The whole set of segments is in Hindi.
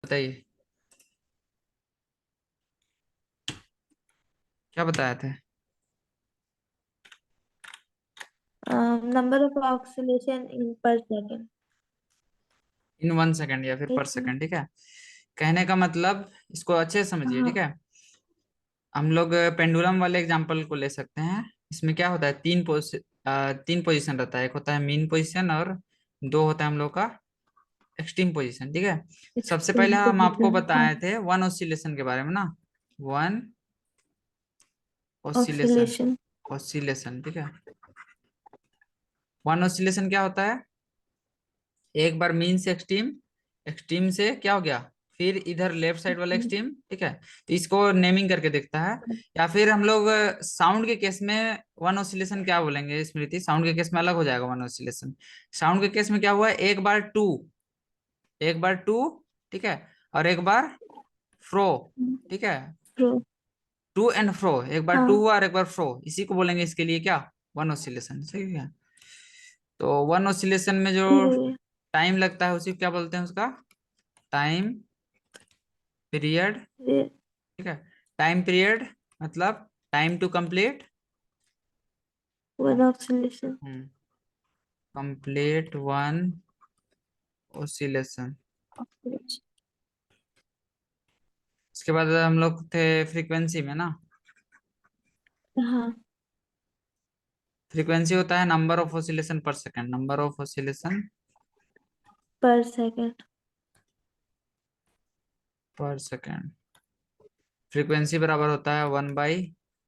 बताइए, क्या बताया थे? नंबर ऑफ ऑक्सीलेशन इन पर सेकेंड। इन 1 सेकंड या फिर पर एक मिनट। सेकंड, ठीक है। कहने का मतलब, इसको अच्छे से समझिए, ठीक हाँ। है। हम लोग पेंडुलम वाले एग्जांपल को ले सकते हैं। इसमें क्या होता है, तीन पोजीशन रहता है। एक होता है मीन पोजीशन, और दो होता है हम लोग का एक्सट्रीम पोजीशन, ठीक है। सबसे पहले एक्सट्रीम हम आपको पोजीशन, हाँ। बताए थे वन ऑसिलेशन के बारे में ना। One oscillation, oscillation. ऑसिलेशन, ठीक है। वन ऑसिलेशन क्या होता है? एक बार मीन से एक्सट्रीम, एक्सट्रीम से क्या हो गया, फिर इधर लेफ्ट साइड वाला एक्सट्रीम, ठीक है। तो इसको नेमिंग करके देखता है। या फिर हम लोग साउंड के केस में वन ऑसिलेशन क्या बोलेंगे स्मृति, साउंड के केस में अलग हो जाएगा वन ऑसिलेशन। साउंड के केस में क्या हुआ, एक बार टू, एक बार टू, ठीक है, और एक बार फ्रो, ठीक है। प्रो। टू एंड फ्रो, एक बार टू हाँ। हुआ और एक बार फ्रो, इसी को बोलेंगे इसके लिए क्या, वन ऑसिलेशन, सही है। तो वन ऑसिलेशन में जो ठीक है। टाइम लगता है उसी को क्या बोलते हैं, उसका टाइम पीरियड, ये ठीक है। टाइम पीरियड मतलब time to complete, one oscillation. Complete one oscillation. Oscillation. इसके बाद हम लोग थे फ्रीक्वेंसी में ना। हाँ। फ्रीक्वेंसी होता है नंबर ऑफ ऑसिलेशन पर सेकंड, नंबर ऑफ ऑसिलेशन पर सेकेंड। पर सेकंड। फ्रीक्वेंसी बराबर होता है वन बाई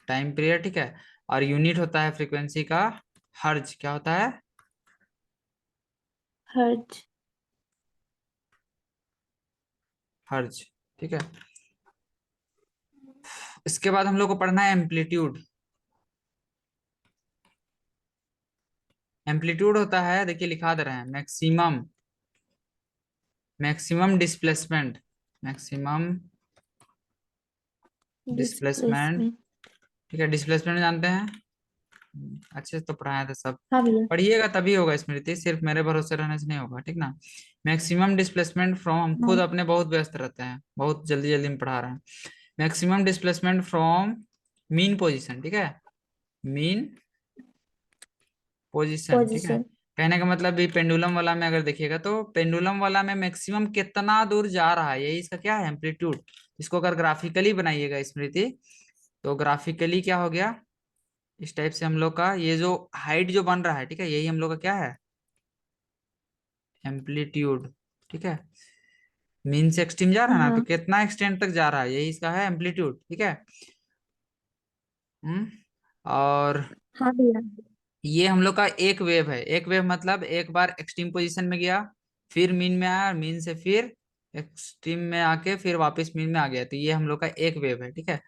टाइम पीरियड, ठीक है। और यूनिट होता है फ्रीक्वेंसी का हर्ज, क्या होता है, हर्ज। हर्ज, ठीक है। इसके बाद हम लोग को पढ़ना है एम्पलीट्यूड। एम्पलीट्यूड होता है, देखिए लिखा दे रहे हैं, maximum, maximum displacement, maximum displacement, displacement. ठीक है। डिस्प्लेसमेंट जानते हैं, अच्छे से तो पढ़ाया था सब। हाँ भैया। पढ़िएगा तभी होगा स्मृति, सिर्फ मेरे भरोसे रहने से नहीं होगा, ठीक ना। मैक्सिमम डिस्प्लेसमेंट फ्रॉम, हम खुद हाँ। अपने बहुत व्यस्त रहते हैं, बहुत जल्दी जल्दी में पढ़ा रहे हैं। Maximum displacement from mean position, ठीक है, मीन पोजीशन, ठीक है। पोजीशन। कहने का मतलब, ये पेंडुलम वाला में अगर देखिएगा तो पेंडुलम वाला में मैक्सिमम कितना दूर जा रहा है, यही इसका क्या है, एम्पलीट्यूड। इसको अगर ग्राफिकली बनाइएगा स्मृति, तो ग्राफिकली क्या हो गया, इस टाइप से हम लोग का ये जो हाइट जो बन रहा है, ठीक है, यही हम लोग का क्या है, एम्पलीट्यूड, ठीक है। मीन से एक्सट्रीम जा रहा है ना, तो हाँ। कितना एक्सटेंड तक जा रहा है, यही इसका है एम्पलीट्यूड, ठीक है। और हाँ भैया। ये हम लोग का एक वेव है। एक वेव मतलब एक बार एक्सट्रीम पोजीशन में गया, फिर मीन में आया, और मीन से फिर एक्सट्रीम में आके फिर वापस मीन में आ गया, तो ये हम लोग का एक वेव है, ठीक है।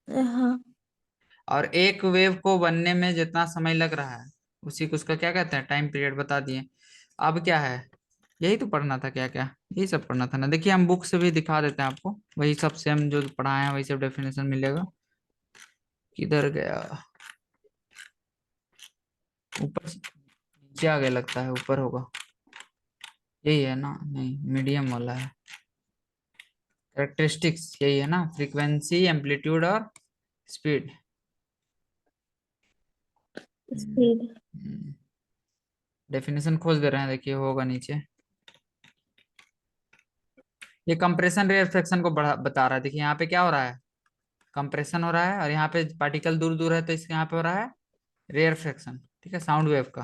हाँ। और एक वेव को बनने में जितना समय लग रहा है, उसी को उसका क्या कहते हैं, टाइम पीरियड बता दिए। अब क्या है, यही तो पढ़ना था, क्या क्या यही सब पढ़ना था ना। देखिए हम बुक से भी दिखा देते हैं आपको, वही सब सेम जो पढ़ाए हैं वही सब डेफिनेशन मिलेगा। किधर गया, ऊपर से नीचे आ गया लगता है, ऊपर होगा, यही है ना, नहीं मीडियम वाला है। कैरेक्टरिस्टिक्स यही है ना, फ्रीक्वेंसी, एम्पलीट्यूड और स्पीड। स्पीड। डेफिनेशन खोज दे रहे हैं, देखिए होगा नीचे। ये कंप्रेशन रेफ्लेक्शन को बढ़ा बता रहा है, देखिए यहाँ पे क्या हो रहा है, कंप्रेशन हो रहा है, और यहाँ पे पार्टिकल दूर दूर है, तो इसके यहाँ पे हो रहा है रेयरफेक्शन, ठीक है, साउंड वेव का।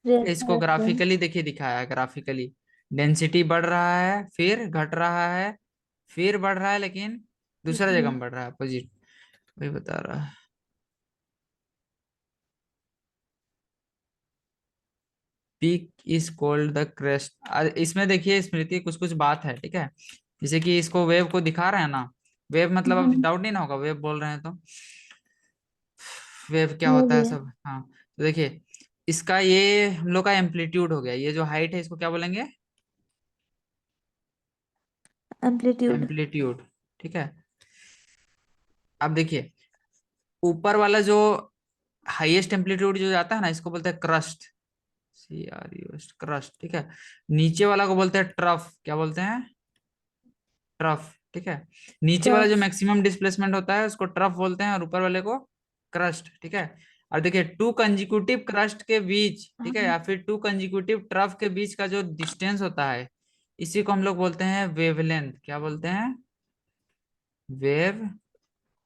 इसको रेफ्लेक्शन। ग्राफिकली देखिए दिखाया है, ग्राफिकली डेंसिटी बढ़ रहा है, फिर घट रहा है, फिर बढ़ रहा है, लेकिन दूसरा जगह में बढ़ रहा है, अपोजिट, वही बता रहा है। Peak is called the crest. इसमें देखिए स्मृति कुछ कुछ बात है, ठीक है। जैसे कि इसको वेव को दिखा रहे हैं ना, वेव मतलब अब हाँ। डाउट नहीं ना होगा, वेव बोल रहे हैं तो वेव क्या हाँ होता है भैया। सब, हाँ। तो देखिए इसका ये हम लोग का एम्पलीट्यूड हो गया, ये जो हाइट है इसको क्या बोलेंगे, एम्पलीट्यूड। एम्पलीट्यूड, ठीक है। अब देखिए ऊपर वाला जो हाईएस्ट एम्पलीट्यूड जो जाता है ना, इसको बोलते हैं क्रस्ट, CRUST, क्रस्ट, ठीक है। नीचे वाला को बोलते हैं ट्रफ, क्या बोलते हैं? ट्रफ, ठीक है। नीचे वाला जो ट्रफ। मैक्सिमम डिस्प्लेसमेंट होता है उसको ट्रफ बोलते हैं, और ऊपर वाले को क्रस्ट, ठीक है। और देखिए टू कंजिक्यूटिव क्रस्ट के बीच, ठीक है, हाँ, या फिर टू कंजिक्यूटिव ट्रफ के बीच का जो डिस्टेंस होता है, इसी को हम लोग बोलते हैं वेवलेंथ। क्या बोलते हैं? Wave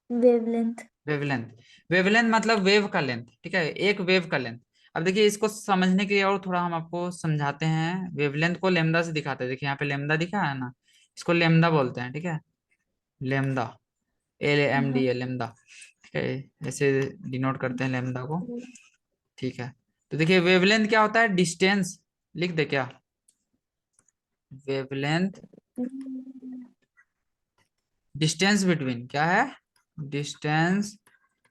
wavelength. वेवलेंथ। वेवलेंथ मतलब वेव का लेंथ, ठीक है, एक वेव का लेंथ। अब देखिए इसको समझने के लिए और थोड़ा हम आपको समझाते हैं। वेवलेंथ को लेमदा से दिखाते हैं। देखिए यहाँ पे लेमदा दिखा है ना, इसको लेमदा बोलते हैं, ठीक है। लेमदा, LMDA, हाँ। लेमदा, ठीक है, ऐसे डिनोट करते हैं लेमदा को, ठीक है। तो देखिए वेवलेंथ क्या होता है? डिस्टेंस, लिख दे क्या? वेवलेंथ, डिस्टेंस बिटवीन, क्या है? Distance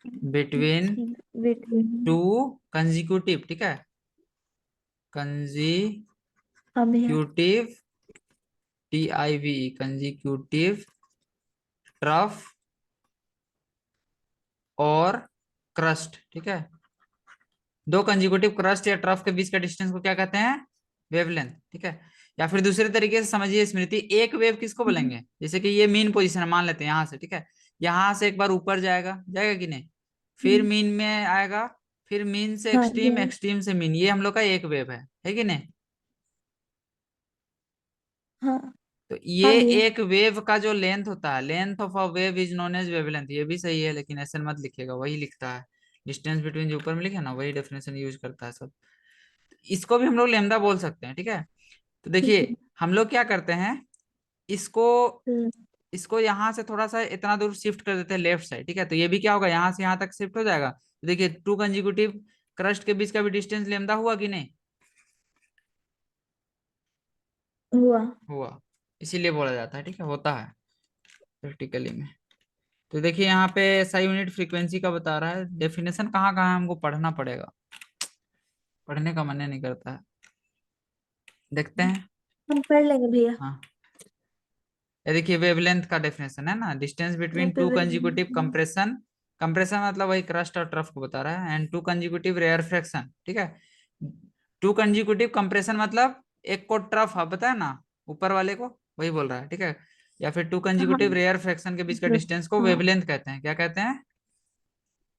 between two between. Consecutive, ठीक है, हाँ भैया। कंजिक्यूटिव, TIVE, कंजिक्यूटिव ट्रफ और क्रस्ट, ठीक है। दो कंजिक्यूटिव क्रस्ट या ट्रफ के बीच का डिस्टेंस को क्या कहते हैं? वेवलेंथ, ठीक है। या फिर दूसरे तरीके से समझिए स्मृति, एक वेव किसको बोलेंगे? जैसे कि ये मीन पोजीशन है, मान लेते हैं यहाँ से, ठीक है। यहाँ से एक बार ऊपर जाएगा, जाएगा कि नहीं? फिर मीन में आएगा, फिर मीन से हाँ एक्सट्रीम, भैया। एक्सट्रीम से मीन, ये हम लोग का एक वेव है कि नहीं? हाँ। तो हाँ ये भैया। एक वेव का जो लेंथ होता है, length of a wave is known as wavelength. ये भी सही है, लेकिन ऐसे मत लिखिएगा, वही लिखता है। डिस्टेंस बिटवीन जो ऊपर में लिखे ना, वही डेफिनेशन यूज करता है सब। इसको भी हम लोग लेमदा बोल सकते हैं, ठीक है। तो ठीक है। देखिए हम लोग क्या करते हैं, इसको हम्म। इसको यहाँ से थोड़ा सा इतना दूर शिफ्ट कर देते हैं लेफ्ट साइड, ठीक है। तो ये भी क्या होगा, यहाँ से यहाँ तक शिफ्ट हो जाएगा। तो देखिए टू कंजिक्यूटिव क्रस्ट के बीच का भी डिस्टेंस लेमदा हुआ कि नहीं? हुआ। हुआ। इसीलिए बोला जाता है, ठीक है, होता है प्रैक्टिकली में। तो देखिए यहाँ पे SI यूनिट फ्रीक्वेंसी का बता रहा है। डेफिनेशन कहाँ कहाँ है हमको पढ़ना पड़ेगा, पढ़ने का मन नहीं करता है। देखते हैं। हम पढ़ लेंगे भैया। हाँ, ये देखिए वेवलेंथ का डेफिनेशन है ना, डिस्टेंस यहाँ बिटवीन पे टू कंजिक्यूटिव कंप्रेशन, कंप्रेशन मतलब वही क्रस्ट और ट्रफ को बता रहा है, एंड टू कंजिक्यूटिव रेयरफेक्शन, ठीक है। टू कंजिक्यूटिव कंप्रेशन मतलब एक को ट्रफ है, पता है ना, ऊपर वाले को, वही बोल रहा है, ठीक है। या फिर टू हाँ। कंजिक्यूटिव रेयर फ्रैक्शन के बीच का डिस्टेंस को हाँ। वेवलेंथ कहते हैं। क्या कहते हैं?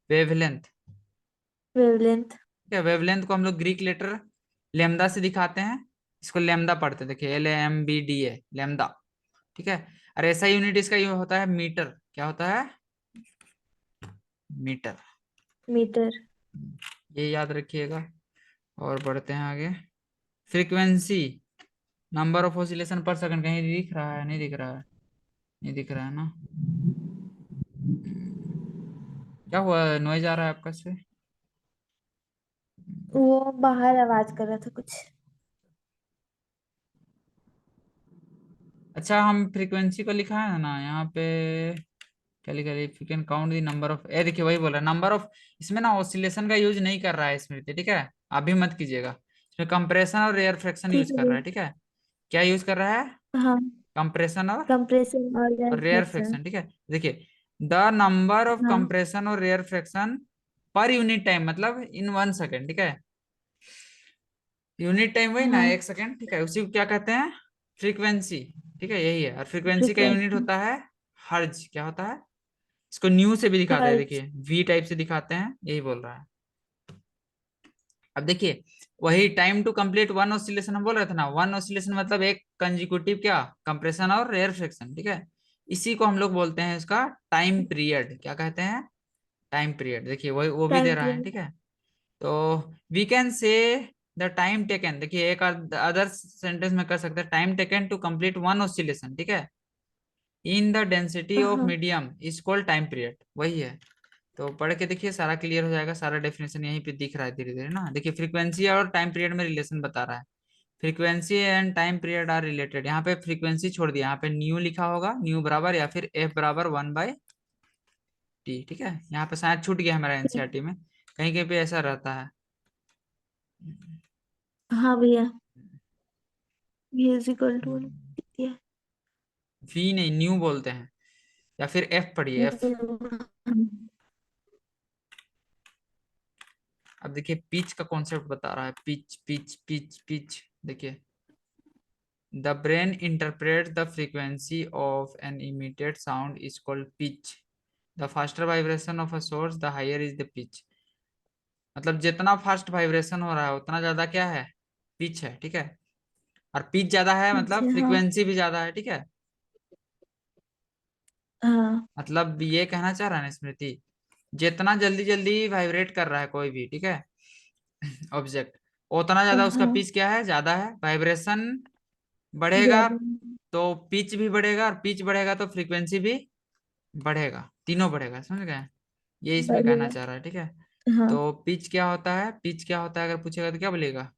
Wavelength, wavelength. ठीक है। वेवलेंथ को हम लोग ग्रीक लेटर लेमदा से दिखाते हैं। इसको लेमदा पढ़ते हैं, देखिए LMBDA, लेमदा, ठीक है। और ऐसा यूनिट इसका ये होता है मीटर। क्या होता है? मीटर। मीटर। ये याद रखिएगा। और बढ़ते हैं आगे। फ्रीक्वेंसी, नंबर ऑफ ऑसिलेशन पर सेकंड, कहीं दिख रहा है? नहीं दिख रहा है, नहीं दिख रहा है ना। क्या हुआ, नॉइज आ रहा है आपका से? वो बाहर आवाज कर रहा था कुछ। अच्छा, हम फ्रीक्वेंसी को लिखा है ना यहाँ पे, क्या लिखा है? If you can count the number of, ए देखिए वही बोल रहा है, नंबर ऑफ। इसमें ना ऑसिलेशन का यूज नहीं कर रहा है स्मृति, ठीक है। आप भी मत कीजिएगा। इसमें कंप्रेशन और रेयर फ्रैक्शन यूज ठीक है कर रहा भैया। है, ठीक है। क्या यूज कर रहा है? हाँ। कंप्रेशन कंप्रेशन और और रेयर रिफ्लेक्शन। फ्रैक्शन, ठीक है। देखिए द नंबर ऑफ हाँ। कंप्रेशन और रेयर फ्रैक्शन पर यूनिट टाइम, मतलब इन 1 सेकेंड, ठीक है। यूनिट टाइम वही ना, हाँ। 1 सेकेंड, ठीक है, उसी को क्या कहते हैं? फ्रीक्वेंसी, ठीक है, यही है। और फ्रीक्वेंसी का यूनिट फ्रीक्वेंसी। होता है हर्ज। क्या होता है? इसको न्यू से भी दिखाते हैं, हर्ट्ज। देखिए V टाइप से दिखाते हैं, यही बोल रहा है। अब देखिए वही time to complete one oscillation हम बोल रहे थे ना, वन ऑसिलेशन मतलब एक कंजिक्यूटिव क्या, कंप्रेशन और रेयर फ्रैक्शन, ठीक है। इसी को हम लोग बोलते हैं इसका टाइम पीरियड। क्या कहते हैं? Time period. देखिए वो भी दे टाइम रहा है, पीरियड। ठीक है। तो we can say the time taken, देखिए एक अदर सेंटेंस में कर सकते हैं, time taken to complete one oscillation, ठीक है, इन द डेंसिटी ऑफ हाँ। Medium is called time period, वही है। तो पढ़ के देखिए सारा क्लियर हो जाएगा, सारा डेफिनेशन यहीं पे दिख रहा है धीरे धीरे ना। देखिए फ्रीक्वेंसी और टाइम पीरियड में रिलेशन बता रहा है। Frequency and time period are related. यहाँ पे फ्रीक्वेंसी छोड़ दिया, यहाँ पे न्यू लिखा होगा, न्यू बराबर या फिर F बराबर 1/T, ठीक है। यहाँ पे शायद छूट गया हमारा एनसीईआरटी में, कहीं कहीं पे ऐसा रहता है। हाँ भैया। ये इज इक्वल टू है। V नहीं, न्यू बोलते हैं, या फिर F पढ़िए, F। अब देखिए पिच का कॉन्सेप्ट बता रहा है, पिच पिच पिच पिच। देखिए, the brain interpret the frequency of an emitted sound is called pitch. The faster vibration of a source the higher is the pitch. मतलब जितना फास्ट वाइब्रेशन हो रहा है उतना ज्यादा क्या है, पिच है, ठीक है। और पिच ज्यादा है मतलब अच्छा हाँ। फ्रीक्वेंसी भी ज्यादा है, ठीक है। हाँ मतलब ये कहना चाह रहा है ना स्मृति, जितना जल्दी जल्दी वाइब्रेट कर रहा है कोई भी, ठीक है, ऑब्जेक्ट, उतना ज्यादा उसका हाँ। पिच क्या है, ज्यादा है। वाइब्रेशन बढ़ेगा ज्यादा। तो पिच भी बढ़ेगा, और पिच बढ़ेगा तो फ्रीक्वेंसी भी बढ़ेगा, तीनों बढ़ेगा, समझ गए। ये इसमें कहना बढ़ेगा। चाह रहा है, ठीक है। हाँ। तो पिच क्या होता है, पिच क्या होता है अगर पूछेगा तो क्या बोलेगा।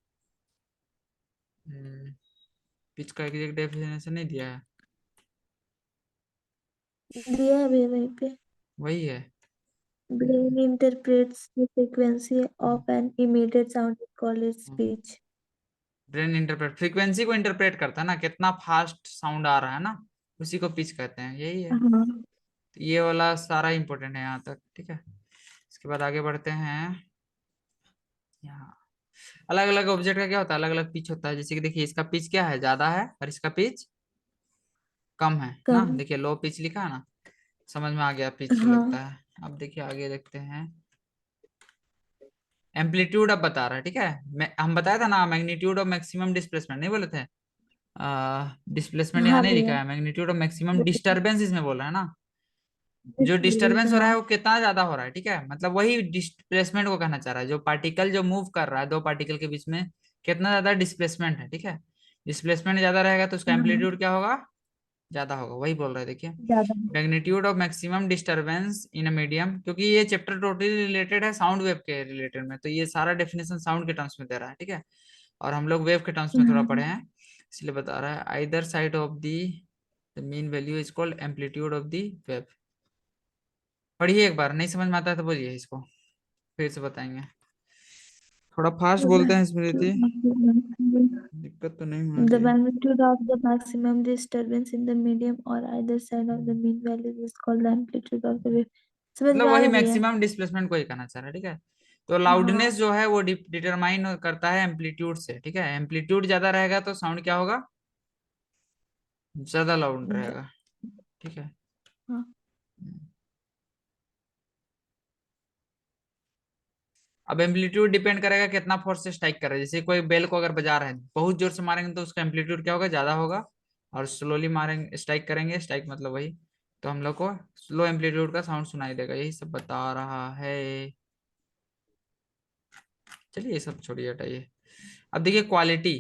पिच का एग्जैक्ट डेफिनेशन नहीं दिया है। दिया है भी वहीं पे। वही है। Brain interprets the frequency of an immediate sound and calls it speech. Brain interpret, frequency को इंटरप्रेट करता है ना, कितना फास्ट साउंड आ रहा है ना, उसी को पिच कहते हैं, यही है। हाँ। तो ये वाला सारा इंपॉर्टेंट है यहाँ तक, ठीक है। इसके बाद आगे बढ़ते हैं। यहाँ अलग अलग ऑब्जेक्ट का क्या होता है, अलग अलग पिच होता है। जैसे कि देखिए इसका पिच क्या है, ज्यादा है, और इसका पिच कम है ना। कम। देखिए लो पिच लिखा है ना, समझ में आ गया पिच हाँ। लगता है। अब देखिए आगे देखते हैं। एम्पलीट्यूड अब बता रहा है, ठीक है। हम बताया था ना मैग्नीट्यूड और मैक्सिमम डिस्प्लेसमेंट नहीं बोले थे। डिस्प्लेसमेंट यहाँ हाँ नहीं लिखा भैया। है, मैग्नीट्यूड और मैक्सिमम डिस्टरबेंस इसमें बोल रहा है ना। जो डिस्प्लेस डिस्टरबेंस हो रहा है हाँ। वो कितना ज्यादा हो रहा है, ठीक है, मतलब वही डिस्प्लेसमेंट को कहना चाह रहा है। जो पार्टिकल जो मूव कर रहा है दो पार्टिकल के बीच में, कितना ज्यादा डिस्प्लेसमेंट है, ठीक है। डिस्प्लेसमेंट ज्यादा रहेगा तो उसका हाँ। एम्पलीट्यूड क्या होगा, ज्यादा होगा, वही बोल रहे हैं। देखिए ज्यादा। Magnitude of maximum disturbance in a medium, क्योंकि ये चैप्टर टोटली रिलेटेड है साउंड वेव के रिलेटेड में, तो ये सारा डेफिनेशन साउंड के टर्म्स में दे रहा है, ठीक है। और हम लोग वेव के टर्म्स में थोड़ा पढ़े हाँ। हैं, इसलिए बता रहा है either side of the mean value is called amplitude of the wave. पढ़िए एक बार, नहीं समझ में आता है तो बोलिए, इसको फिर से बताएंगे। थोड़ा फास्ट The बोलते हैं स्मृति, magnitude of the maximum, दिक्कत तो नहीं होना the चाहिए। magnitude of the maximum disturbance in the medium or either side of the mean value is called the amplitude of the wave. समझ मतलब में आ वही रहा है भैया? मैक्सिमम डिस्प्लेसमेंट को ही कहना चाह रहा है, ठीक है। तो हाँ। लाउडनेस जो है वो डिटरमाइन करता है एम्पलीट्यूड से, ठीक है। एम्पलीट्यूड ज्यादा रहेगा तो साउंड क्या होगा, ज्यादा लाउड ज- रहेगा, ठीक है। हाँ। अब एम्पलीट्यूड डिपेंड करेगा कितना फोर्स से स्ट्राइक कर रहा है। जैसे कोई बेल को अगर बजा रहे हैं, बहुत जोर से मारेंगे तो उसका एम्पलीट्यूड क्या होगा, ज्यादा होगा। और स्लोली मारेंगे, स्ट्राइक करेंगे, स्ट्राइक मतलब वही, तो हम लोग को स्लो एम्पलीट्यूड का साउंड सुनाई देगा, यही सब बता रहा है। चलिए ये सब छोड़िए, हटाइए। अब देखिए क्वालिटी,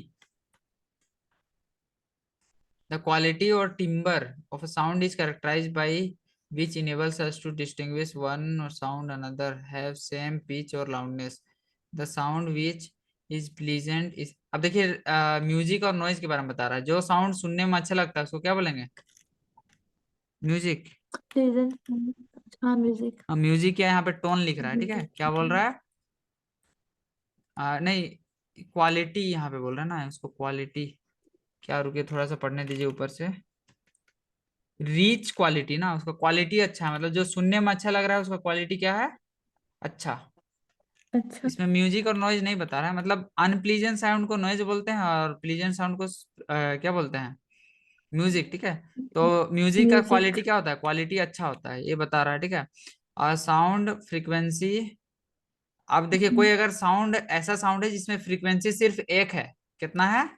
द क्वालिटी और timbre of a sound is characterized by which enables us to distinguish one or sound another have same pitch or loudness. The sound which is pleasant is, अब देखिए म्यूजिक और नॉइज के बारे में बता रहा है। जो साउंड सुनने में अच्छा लगता है उसको क्या बोलेंगे, म्यूजिक। प्रेजेंट। हाँ म्यूजिक। हाँ म्यूजिक क्या है, यहाँ पे टोन लिख रहा है, ठीक है, क्या बोल म्यूजिक। रहा है, नहीं, क्वालिटी यहाँ पे बोल रहा है ना, उसको क्वालिटी क्या, रुके थोड़ा सा पढ़ने दीजिए ऊपर से। रीच क्वालिटी ना, उसका क्वालिटी अच्छा है, मतलब जो सुनने में अच्छा लग रहा है उसका क्वालिटी क्या है, अच्छा। अच्छा। इसमें म्यूजिक और नॉइज नहीं बता रहा है, मतलब अनप्लीजेंट साउंड को नॉइज बोलते हैं और प्लीजेंट साउंड को क्या बोलते हैं, म्यूजिक, ठीक है। तो म्यूजिक का म्यूजिक। क्वालिटी क्या होता है, क्वालिटी अच्छा होता है, ये बता रहा है, ठीक है। और साउंड फ्रीक्वेंसी, अब देखिए कोई अगर साउंड ऐसा साउंड है जिसमें फ्रीक्वेंसी सिर्फ एक है, कितना है,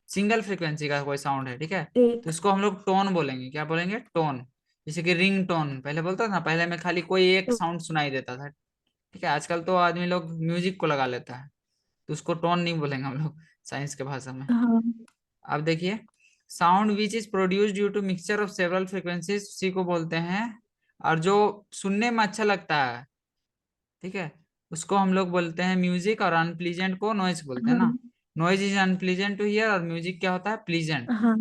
सिंगल फ्रीक्वेंसी का कोई साउंड है, ठीक है, तो एक। इसको हम लोग टोन बोलेंगे, क्या बोलेंगे, टोन। जैसे कि रिंग टोन पहले बोलता था ना, पहले में खाली कोई एक साउंड सुनाई देता था, ठीक है। आजकल तो आदमी लोग म्यूजिक को लगा लेता है, तो उसको टोन नहीं बोलेंगे हम लोग साइंस के भाषा में। हाँ। अब देखिए sound which is produced due to mixture of several frequencies, उसी को बोलते हैं। और जो सुनने में अच्छा लगता है, ठीक है, उसको हम लोग बोलते हैं म्यूजिक, और अनप्लीजेंट को नॉइज बोलते हैं हाँ। ना। Noise is unpleasant to hear, और म्यूजिक क्या होता है, प्लीजेंट। हाँ।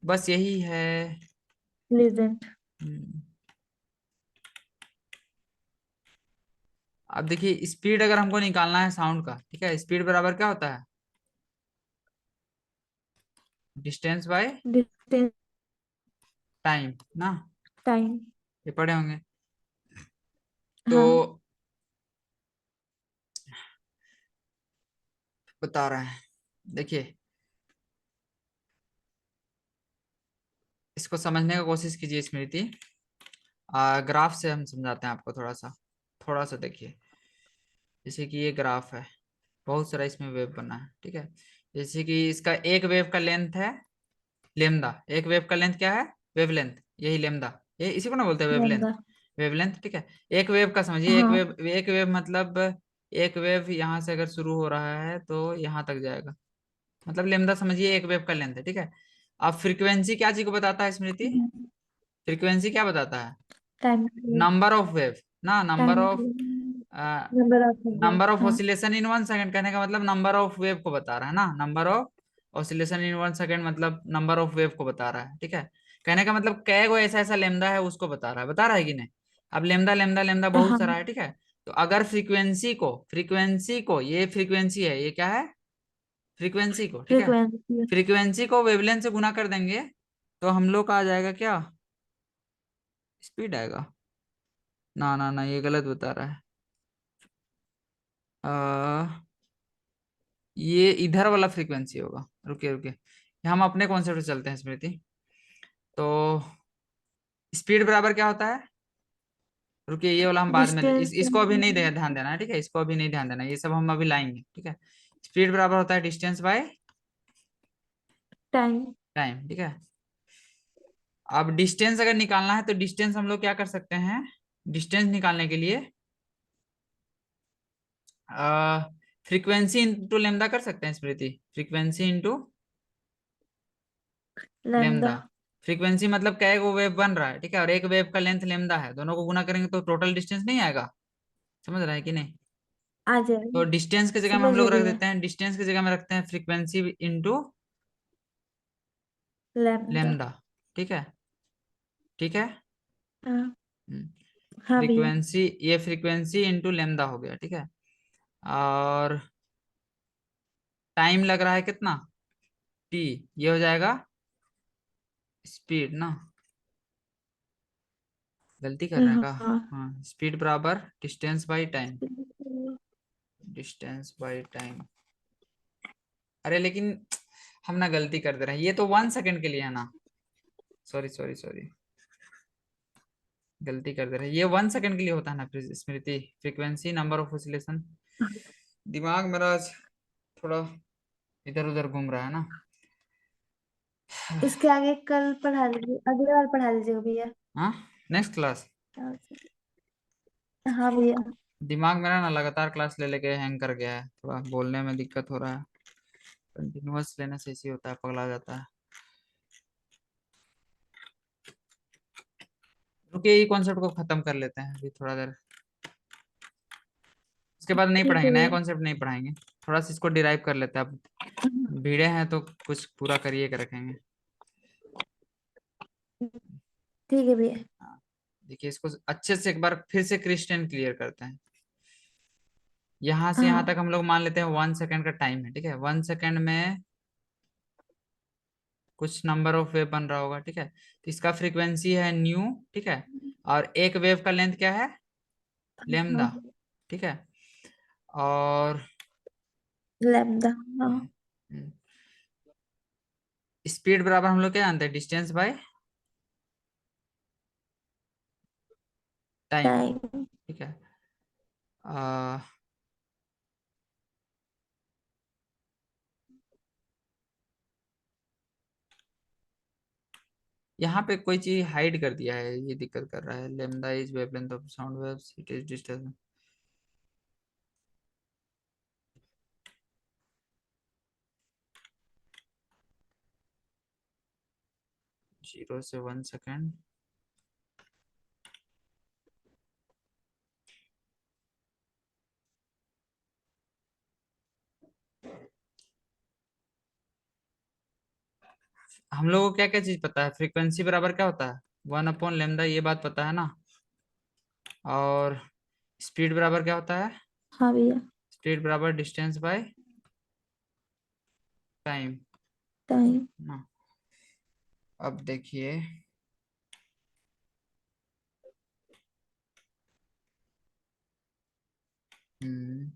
बस यही है। प्लेजेंट। हम्म। अब देखिए स्पीड अगर हमको निकालना है साउंड का, ठीक है, स्पीड बराबर क्या होता है, डिस्टेंस बाय डिस्टेंस। टाइम ना, टाइम। ये पढ़े होंगे। तो हाँ। बता रहा है। देखिए, इसको समझने की कोशिश कीजिए स्मृति। ग्राफ से हम समझाते हैं आपको थोड़ा सा देखिए। जैसे कि ये ग्राफ है, बहुत सारा इसमें वेव बना है, ठीक है। जैसे कि इसका एक वेव का लेंथ है लेमदा। एक वेव का लेंथ क्या है? वेवलेंथ। यही लेमदा, ये इसी को ना बोलते हैं वेवलेंथ। लैम्डा। वेवलेंथ, ठीक है। एक वेव का समझिए, हाँ। एक वेव मतलब एक वेव यहाँ से अगर शुरू हो रहा है तो यहाँ तक जाएगा, मतलब लेमदा समझिए एक वेव का लेंथ है, ठीक है। अब फ्रीक्वेंसी क्या चीज को बताता है स्मृति? फ्रीक्वेंसी क्या बताता है? टाइम। नंबर ऑफ वेव, ना number time. Of number of number of हाँ। Oscillation in 1 second. कहने का मतलब नंबर ऑफ वेव को बता रहा है ना, number of oscillation in 1 second मतलब नंबर ऑफ वेव को बता रहा है, ठीक है। कहने का मतलब कै गो ऐसा ऐसा लेमदा है उसको बता रहा है कि नहीं? अब लेमदा लेमदा लेमदा बहुत हाँ। सारा है, ठीक है। तो अगर फ्रीक्वेंसी को ये फ्रीक्वेंसी है, ये क्या है? फ्रीक्वेंसी को, ठीक है। फ्रीक्वेंसी। फ्रीक्वेंसी को वेवलेंथ से गुना कर देंगे तो हम लोग का आ जाएगा क्या? स्पीड आएगा। ना ना ना, ये गलत बता रहा है। ये इधर वाला फ्रीक्वेंसी होगा। रुकिए रुकिए, हम अपने कॉन्सेप्ट से चलते हैं स्मृति। तो स्पीड बराबर क्या होता है? रुकिए, ये वाला हम बाद में डिस्टेंस। इसको अभी नहीं ध्यान देना है, ठीक है। इसको अभी नहीं ध्यान देना है, ये सब हम अभी लाएंगे, ठीक है। स्पीड बराबर होता है डिस्टेंस बाय टाइम। टाइम, ठीक है। अब डिस्टेंस अगर निकालना है तो डिस्टेंस हम लोग क्या कर सकते हैं? डिस्टेंस निकालने के लिए फ्रीक्वेंसी इंटू लेमदा कर सकते हैं Smriti. Frequency into lambda. Lambda. Frequency मतलब क्या है, वो वेव बन रहा है, ठीक है, और एक वेव का लेंथ लेमदा है, दोनों को गुना करेंगे तो टोटल डिस्टेंस नहीं आएगा। समझ रहा है कि नहीं? आ तो जाएगा। डिस्टेंस की जगह में हम समझ लोग रख रही है। देते हैं, डिस्टेंस की जगह में रखते हैं फ्रीक्वेंसी इंटू लैम्डा। लेमदा, ठीक है। ठीक है। हाँ। हाँ भैया। फ्रीक्वेंसी, ये फ्रीक्वेंसी इंटू लेमदा हो गया, ठीक है। और टाइम लग रहा है कितना? टी। ये हो जाएगा स्पीड ना, गलती कर रहे हैं का? हाँ। हाँ, स्पीड बराबर distance by time. Distance by time. अरे लेकिन हम ना गलती कर दे रहे हैं, ये तो 1 सेकंड के लिए है ना। सॉरी सॉरी सॉरी, गलती कर दे रहे हैं, ये 1 सेकंड के लिए होता है ना Smriti. Frequency number of oscillation. दिमाग मेरा आज थोड़ा इधर उधर घूम रहा है ना। इसके आगे कल पढ़ा लीजिए, अगले बार पढ़ा लीजिएगा भैया। हाँ, नेक्स्ट क्लास। हाँ भैया। दिमाग मेरा ना लगातार क्लास ले लेके हैंग कर गया है, थोड़ा बोलने में दिक्कत हो रहा है। कंटिन्यूअस लेने से ऐसे ही होता है, पगला जाता है। रुकिए, ये कॉन्सेप्ट को खत्म कर लेते हैं अभी थोड़ा देर, उसके बाद नहीं ठीक पढ़ाएंगे, है नया भैया। कॉन्सेप्ट नहीं पढ़ाएंगे। थोड़ा सा इसको डिराइव कर लेते हैं अब। भीड़े हैं तो कुछ पूरा करिए के रखेंगे। ठीक है भैया। हाँ, देखिए इसको अच्छे से एक बार फिर से क्रिस्टन क्लियर करते हैं। यहाँ से यहाँ तक हाँ। हम लोग मान लेते हैं 1 सेकंड का टाइम है, ठीक है। 1 सेकंड में कुछ नंबर ऑफ वेव बन रहा होगा, ठीक है। तो इसका फ्रीक्वेंसी है न्यू, ठीक है। और एक वेव का लेंथ क्या है? लेमदा, हाँ। ठीक है। और लैम्डा। हाँ। स्पीड बराबर हम लोग क्या जानते हैं? Distance by time, time. ठीक है। आ, यहाँ पे कोई चीज हाइड कर दिया है, ये दिक्कत कर रहा है। Lambda is wavelength of sound waves, it is distance 0 से 1 सेकंड। हम लोगों को क्या क्या चीज पता है? फ्रीक्वेंसी बराबर क्या होता है? 1/लेमदा, ये बात पता है ना। और स्पीड बराबर क्या होता है? हाँ भैया। स्पीड बराबर डिस्टेंस बाय टाइम टाइम। ना। अब देखिए, हम्म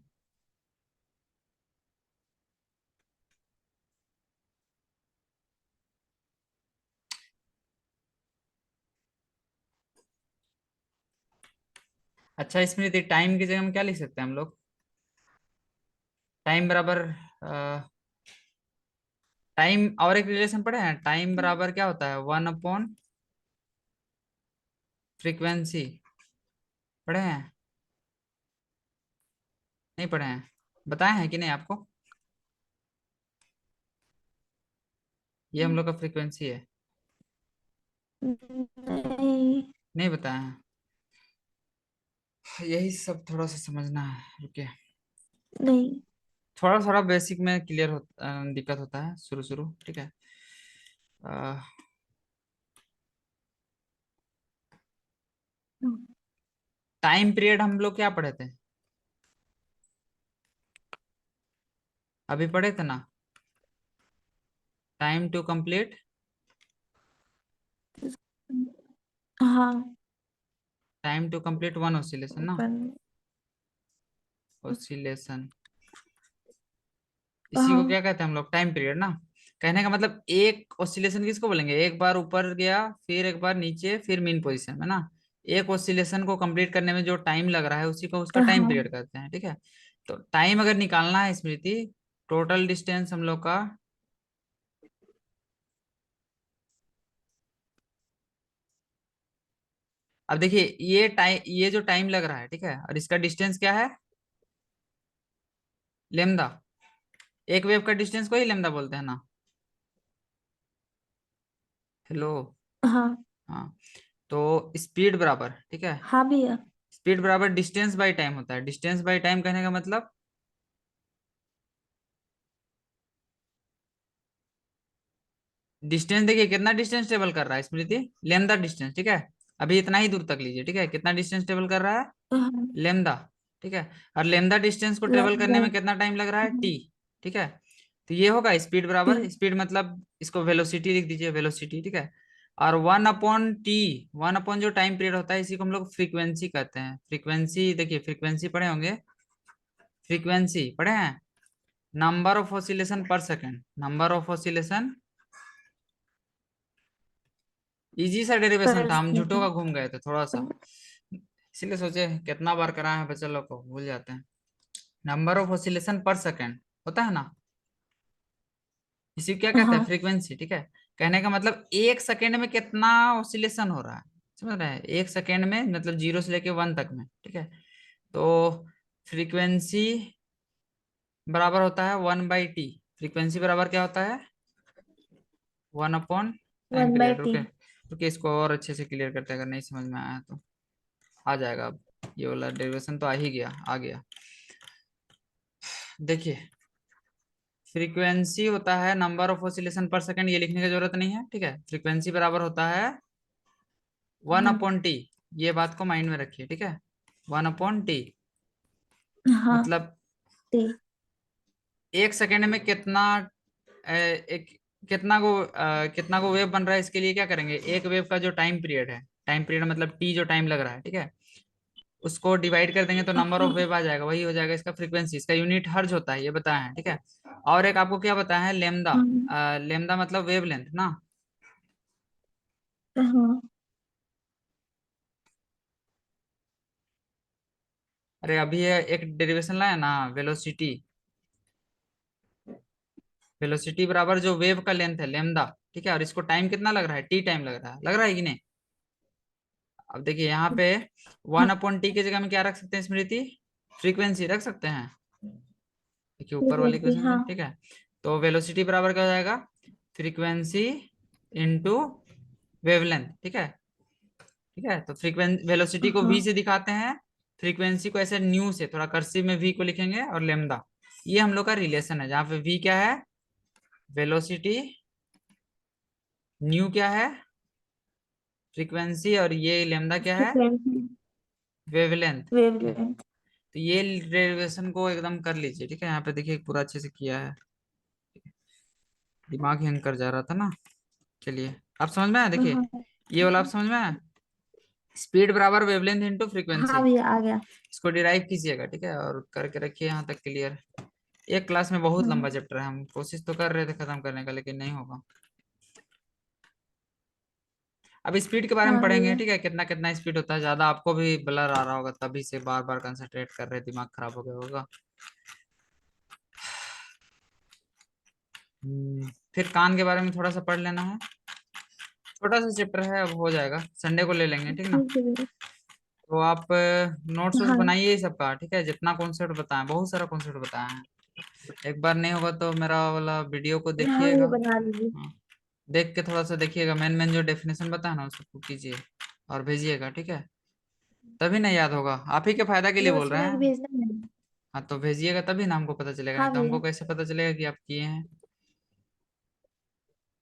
अच्छा स्मृति, टाइम की जगह में क्या लिख सकते हैं हम लोग? टाइम बराबर टाइम, और एक रिलेशन पढ़े हैं, टाइम बराबर क्या होता है, 1/, फ्रीक्वेंसी। पढ़े हैं? नहीं पढ़े हैं? बताए हैं कि नहीं आपको? ये हम लोग का फ्रीक्वेंसी है। नहीं। नहीं बताए हैं? यही सब थोड़ा सा समझना है, रुकिए। नहीं। थोड़ा थोड़ा बेसिक में क्लियर दिक्कत होता है शुरू शुरू, ठीक है। टाइम पीरियड हम लोग क्या पढ़े थे? अभी पढ़े थे ना, टाइम टू कंप्लीट। हाँ। Time to complete one oscillation ना, अपन। ऑसिलेशन। इसी को हाँ। क्या कहते हैं हम लोग, टाइम पीरियड ना। कहने का मतलब एक ऑसिलेशन किसको बोलेंगे, एक बार ऊपर गया, फिर एक बार नीचे, फिर मीन पोजीशन में ना। एक ऑसिलेशन को कंप्लीट करने में जो टाइम लग रहा है उसी को उसका टाइम हाँ। पीरियड कहते हैं, ठीक है। तो टाइम अगर निकालना है स्मृति, टोटल डिस्टेंस हम लोग का, अब देखिए ये टाइम, ये जो टाइम लग रहा है, ठीक है, और इसका डिस्टेंस क्या है, लेमदा। एक वेव का डिस्टेंस को ही लेमदा बोलते हैं ना। हेलो। हाँ। हाँ। तो स्पीड बराबर, ठीक है, हाँ भैया। स्पीड बराबर डिस्टेंस बाय टाइम होता है। डिस्टेंस बाय टाइम कहने का मतलब, डिस्टेंस देखिए कितना डिस्टेंस ट्रेवल कर रहा है स्मृति, लेमदा डिस्टेंस, ठीक है। अभी इतना ही दूर तक लीजिए, ठीक है, कितना डिस्टेंस ट्रेवल कर रहा है, हाँ। लेमदा, ठीक है। और लेमदा डिस्टेंस को ट्रेवल करने लैम्डा। में कितना टाइम लग रहा है, टी, ठीक है। तो ये होगा स्पीड टी। बराबर, स्पीड मतलब इसको वेलोसिटी लिख दीजिए, वेलोसिटी, ठीक है। और 1/t, 1 जो टाइम पीरियड होता है इसी को हम लोग फ्रीक्वेंसी कहते हैं। फ्रीक्वेंसी देखिए, फ्रीक्वेंसी पढ़े होंगे, फ्रीक्वेंसी पढ़े हैं, नंबर ऑफ ऑसिलेशन पर second, number of oscillation. Easy सा डेरिवेशन पर था, हम झूठों का सेकंड। घूम गए थे थोड़ा सा, इसीलिए सोचे कितना बार कराए हैं, बच्चे लोग को भूल जाते हैं। नंबर ऑफ ऑसिलेशन पर सेकेंड होता है ना, इसी को क्या कहते हैं, हाँ। फ्रीक्वेंसी, ठीक है। कहने का मतलब एक सेकेंड में कितना ऑसिलेशन हो रहा है, समझ रहे हैं, एक सेकेंड में मतलब 0 से लेके 1 तक में, ठीक है। तो फ्रीक्वेंसी बराबर होता है 1/t। फ्रीक्वेंसी बराबर क्या होता है, 1 टाइम 1/t। पीरियड। रुके रुके, इसको और अच्छे से क्लियर करते हैं, अगर नहीं समझ में आया तो आ जाएगा अब। ये वाला डेरिवेशन तो आ ही गया, आ गया। देखिए फ्रीक्वेंसी होता है नंबर ऑफ ऑसिलेशन पर सेकंड, ये लिखने की जरूरत नहीं है, ठीक है। फ्रीक्वेंसी बराबर होता है वन हाँ। अपॉन टी, ये बात को माइंड में रखिए, ठीक है। 1/t हाँ। मतलब टी। एक सेकंड में कितना एक कितना को वेव बन रहा है, इसके लिए क्या करेंगे, एक वेव का जो टाइम पीरियड है, टाइम पीरियड मतलब टी जो टाइम लग रहा है, ठीक है, उसको डिवाइड कर देंगे तो नंबर ऑफ हाँ। वेव आ जाएगा, वही हो जाएगा इसका फ्रीक्वेंसी। इसका यूनिट हर्ज होता है, ये बताया है, ठीक है। और एक आपको क्या बताया है, लेमदा। हाँ। लेमदा मतलब वेव लेंथ ना। हाँ। अरे अभी ये एक डेरिवेशन लाया ना, वेलोसिटी। वेलोसिटी बराबर जो वेव का लेंथ है, लेमदा, ठीक है। और इसको टाइम कितना लग रहा है, टी टाइम लग रहा है कि नहीं। अब देखिए यहाँ पे वन हाँ। अपॉन टी की जगह में क्या रख सकते हैं स्मृति, फ्रीक्वेंसी रख सकते हैं, देखिए ऊपर वाले फ्रीक्वेंसी। क्वेश्चन से, हाँ। ठीक है। तो वेलोसिटी बराबर क्या हो जाएगा, फ्रीक्वेंसी इंटू वेवलेंथ, ठीक है, ठीक है। तो फ्रीक्वेंसी, वेलोसिटी को वी हाँ। से दिखाते हैं, फ्रीक्वेंसी को ऐसे न्यू से, थोड़ा कर्सिव में वी को लिखेंगे, और लेमदा, ये हम लोग का रिलेशन है, जहाँ पे वी क्या है, वेलोसिटी, न्यू क्या है, फ्रीक्वेंसी, और ये लेमदा क्या है, फ्रीक्वेंसी। वेवलेंथ। वेवलेंथ। तो ये डेरिवेशन को एकदम कर लीजिए, ठीक है। यहाँ पे देखिए पूरा अच्छे से किया है, दिमाग हैंग कर जा रहा था ना। चलिए आप समझ में आया, देखिए हाँ। ये वाला आप समझ में आया, स्पीड बराबर वेवलेंथ इंटू हाँ फ्रीक्वेंसी। भैया आ गया। इसको डिराइव कीजिएगा, ठीक है, और करके रखिए यहाँ तक क्लियर। एक क्लास में बहुत लंबा हाँ। चैप्टर है, हम कोशिश तो कर रहे थे खत्म करने का, लेकिन नहीं होगा। अब स्पीड के बारे में हाँ पढ़ेंगे, भैया। ठीक है, कितना कितना स्पीड होता है। ज्यादा आपको भी ब्लर आ रहा होगा, तभी से बार बार कंसंट्रेट कर रहे, दिमाग खराब हो गया होगा। फिर कान के बारे में थोड़ा सा पढ़ लेना है, छोटा सा चैप्टर है, अब हो जाएगा, संडे को ले लेंगे, ठीक ना। ठीक है भैया। तो आप नोट्स वोट्स हाँ। बनाइए सबका, ठीक है, जितना कॉन्सेप्ट बताएं, बहुत सारा कॉन्सेप्ट बताया है। एक बार नहीं होगा तो मेरा वाला वीडियो को हाँ देखिएगा। ये बना लीजिए। हाँ, देख के थोड़ा सा देखिएगा, मेन मेन जो डेफिनेशन बताया ना उसको कीजिए और भेजिएगा, ठीक है। तभी ना याद होगा, आप ही के फायदा के लिए बोल नोट्स रहे बना के हैं। भेजना है। हाँ तो भेजिएगा, तभी ना हमको पता चलेगा, नहीं हाँ तो हमको भैया। कैसे पता चलेगा कि आप किए हैं।